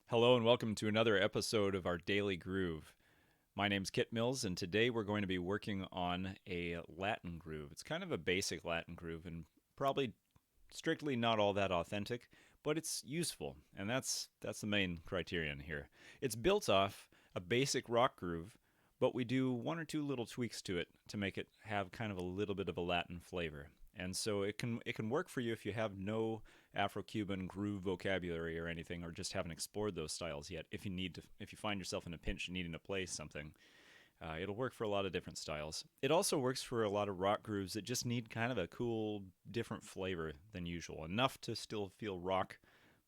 Hello and welcome to another episode of our Daily Groove. My name's Kit Mills, and today we're going to be working on a Latin groove. It's kind of a basic Latin groove and probably strictly not all that authentic, but it's useful, and that's the main criterion here. It's built off a basic rock groove, but we do one or two little tweaks to it to make it have kind of a little bit of a Latin flavor. And so it can work for you if you have no Afro-Cuban groove vocabulary or anything, or just haven't explored those styles yet. If you find yourself in a pinch needing to play something, it'll work for a lot of different styles. It also works for a lot of rock grooves that just need kind of a cool, different flavor than usual. Enough to still feel rock,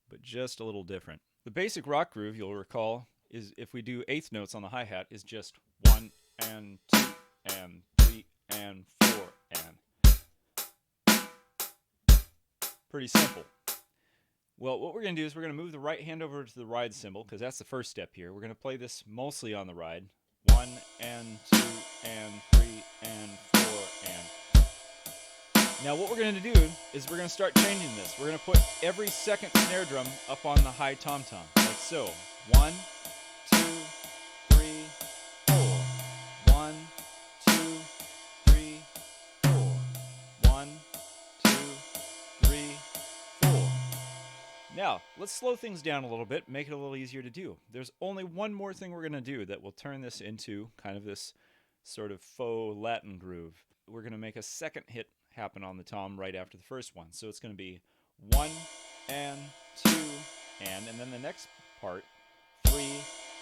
but just a little different. The basic rock groove, you'll recall, is if we do eighth notes on the hi-hat, is just 1 and 2 and 3 and 4 and. Pretty simple. Well, what we're going to do is we're going to move the right hand over to the ride cymbal, because that's the first step here. We're going to play this mostly on the ride. 1 and 2 and 3 and 4 and. Now what we're going to do is we're going to start changing this. We're going to put every second snare drum up on the high tom-tom, like so. 1, 2, 3, 4. 1, 2, 3, 4. 1, 2, 3, 4. Now, let's slow things down a little bit, make it a little easier to do. There's only one more thing we're going to do that will turn this into kind of this sort of faux Latin groove. We're going to make a second hit happen on the tom right after the first one. So it's going to be 1 and 2 and then the next part, 3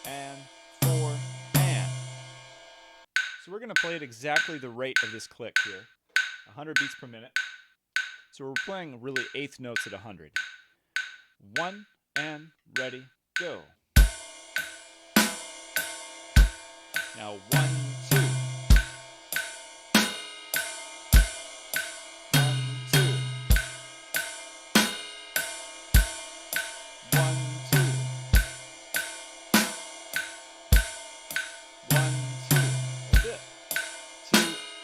and 4 and. So we're going to play at exactly the rate of this click here, 100 beats per minute. So we're playing really eighth notes at 100. 1 and ready, go. Now 1, 2. 1, 2. 1, 2. 1, 2. That's it. 2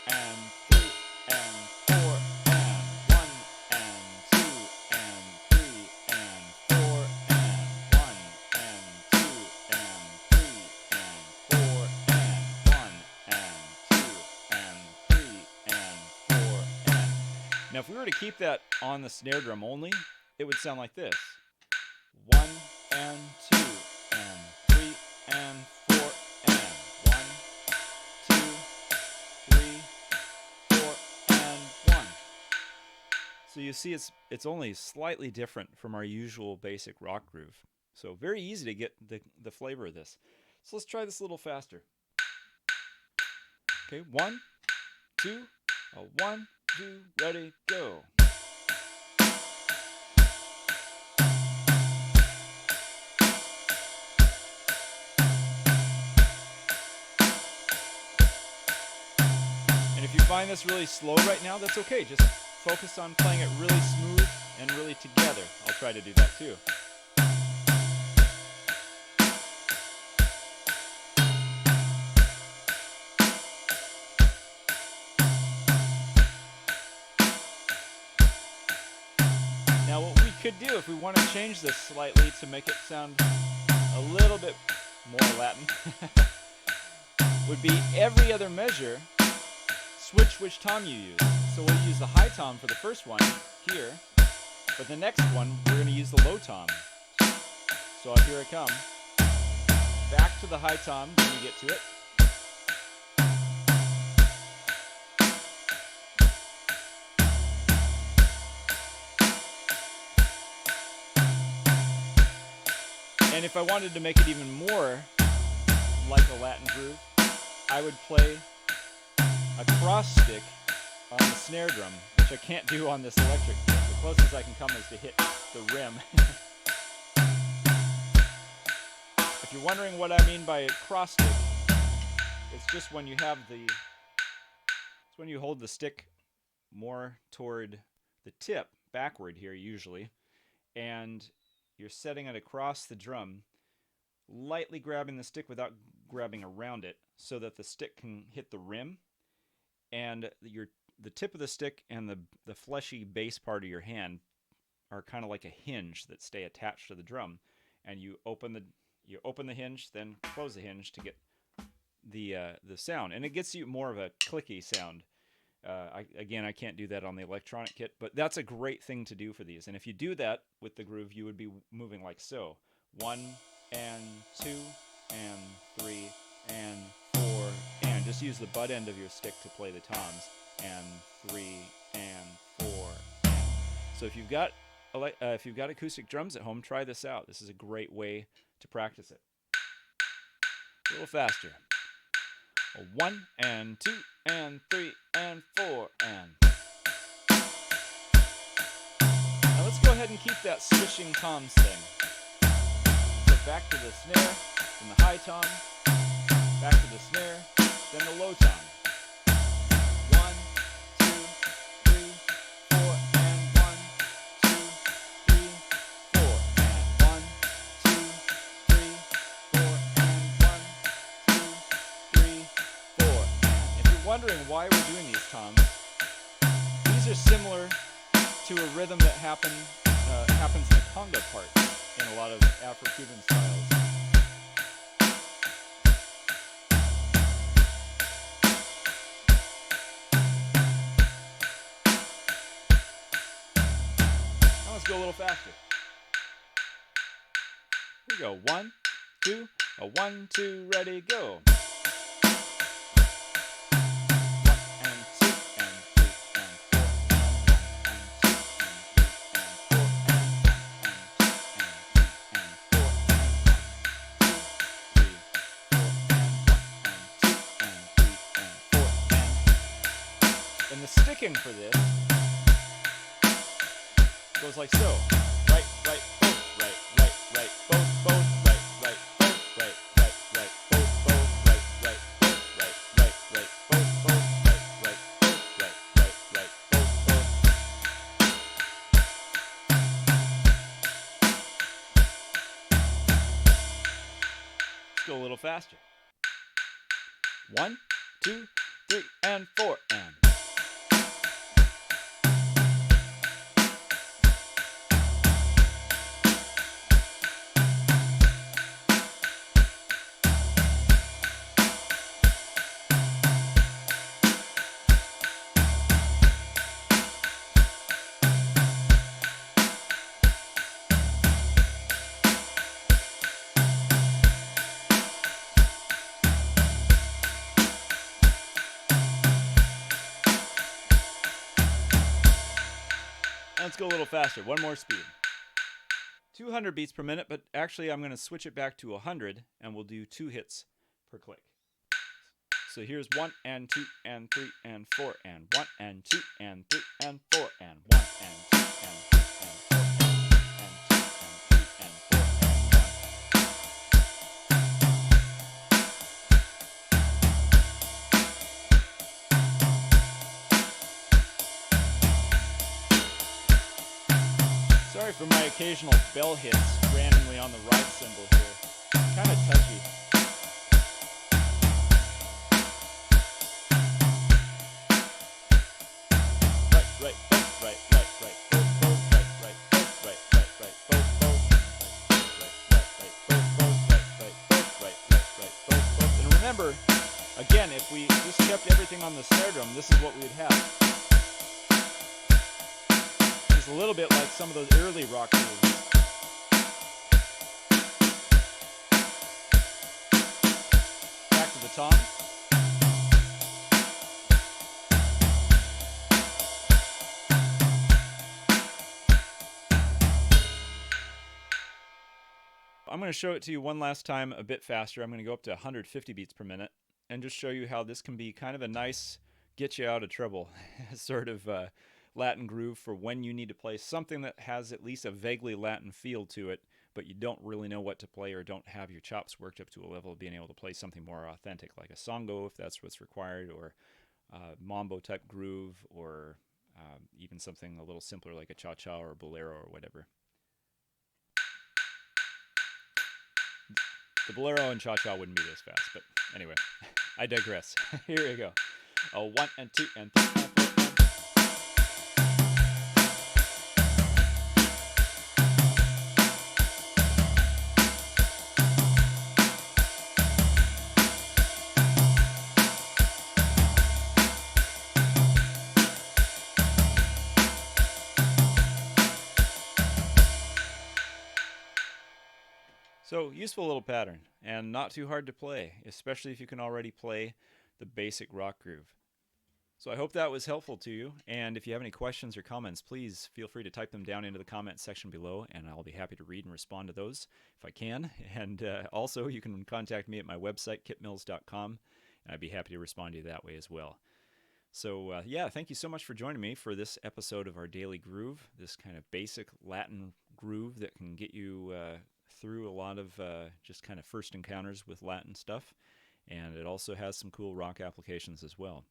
and 3 and 4 and 1 and 2 and 3 and 4 and 1 and 2 and 3 and 4 and 1 and 2 and 3 and 4 and. Now if we were to keep that on the snare drum only, it would sound like this. 1 and 2 and 3 and 4 and 1, 2, 3, 4 and 1. So you see it's only slightly different from our usual basic rock groove. So very easy to get the flavor of this. So let's try this a little faster. Okay, 1, 2, 1, 2, ready, go. And if you find this really slow right now, that's okay. Just focus on playing it really smooth and really together. I'll try to do that too. Now what we could do if we want to change this slightly to make it sound a little bit more Latin would be every other measure, switch which tom you use. So we'll use the high tom for the first one here, but the next one we're going to use the low tom. So here I come. Back to the high tom when we get to it. And if I wanted to make it even more like a Latin groove, I would play a cross stick on the snare drum, which I can't do on this electric. The closest I can come is to hit the rim. If you're wondering what I mean by a cross stick, it's just when you have it's when you hold the stick more toward the tip, backward here usually, and you're setting it across the drum, lightly grabbing the stick without grabbing around it, so that the stick can hit the rim, and the tip of the stick and the fleshy base part of your hand are kind of like a hinge that stay attached to the drum. and you open the hinge, then close the hinge to get the sound, and it gets you more of a clicky sound. Again, I can't do that on the electronic kit, but that's a great thing to do for these. And if you do that with the groove, you would be moving like so: 1 and 2 and 3 and 4, and just use the butt end of your stick to play the toms, and 3 and 4 and. So if you've got acoustic drums at home, try this out. This is a great way to practice it. A little faster. 1 and 2 and 3 and 4 and. Now let's go ahead and keep that swishing toms thing. So back to the snare, then the high tom, back to the snare, then the low tom. 1, 2, 3, 4 and 1, 2, 3, 4 and 1, 2, 3, 4 and 1, 2, 3, 4 and. If you're wondering why we're doing these toms, these are similar to a rhythm that happens in the conga part in a lot of Afro-Cuban styles. Now let's go a little faster. Here we go. 1, 2, 1, 2, ready, go. 1 and 2 and 3 and 4 and 1 and 2 and 3 and 4 and. And the sticking for this goes like so: right, right, both, right, right, right, both, right, right, both, right, right, right, both, right, right, both, right, right, right, both, right, right, both, right, right, right, both. Let's go a little faster. 1, 2, 3 and 4 and. Let's go a little faster. One more speed. 200 beats per minute, but actually I'm going to switch it back to 100, and we'll do 2 hits per click. So here's 1 and 2 and 3 and 4 and 1 and 2 and 3 and 4 and 1 and 2 and 3 and 4 and 2 and 3 and 4 and 1. Sorry for my occasional bell hits randomly on the ride cymbal here. Kind of touchy. Right, both, right, both, right, both, right, both. And remember, again, if we just kept everything on the snare drum, this is what we would have. A little bit like some of those early rock moves. Back to the tom. I'm going to show it to you one last time a bit faster. I'm going to go up to 150 beats per minute and just show you how this can be kind of a nice get you out of trouble sort of Latin groove for when you need to play something that has at least a vaguely Latin feel to it, but you don't really know what to play or don't have your chops worked up to a level of being able to play something more authentic, like a songo if that's what's required, or mambo type groove, or even something a little simpler like a cha-cha or a bolero or whatever. The bolero and cha-cha wouldn't be this fast, but anyway, I digress. Here we go. 1 and 2 and 3 and 4 and. So, useful little pattern, and not too hard to play, especially if you can already play the basic rock groove. So I hope that was helpful to you, and if you have any questions or comments, please feel free to type them down into the comment section below, and I'll be happy to read and respond to those if I can. And also, you can contact me at my website, kitmills.com, and I'd be happy to respond to you that way as well. So, yeah, thank you so much for joining me for this episode of our Daily Groove, this kind of basic Latin groove that can get you through a lot of just kind of first encounters with Latin stuff. And it also has some cool rock applications as well.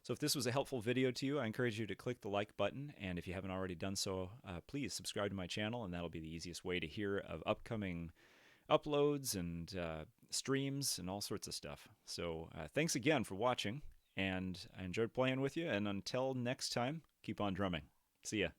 So if this was a helpful video to you, I encourage you to click the like button. And if you haven't already done so, please subscribe to my channel, and that'll be the easiest way to hear of upcoming uploads and streams and all sorts of stuff. So thanks again for watching, and I enjoyed playing with you. And until next time, keep on drumming. See ya.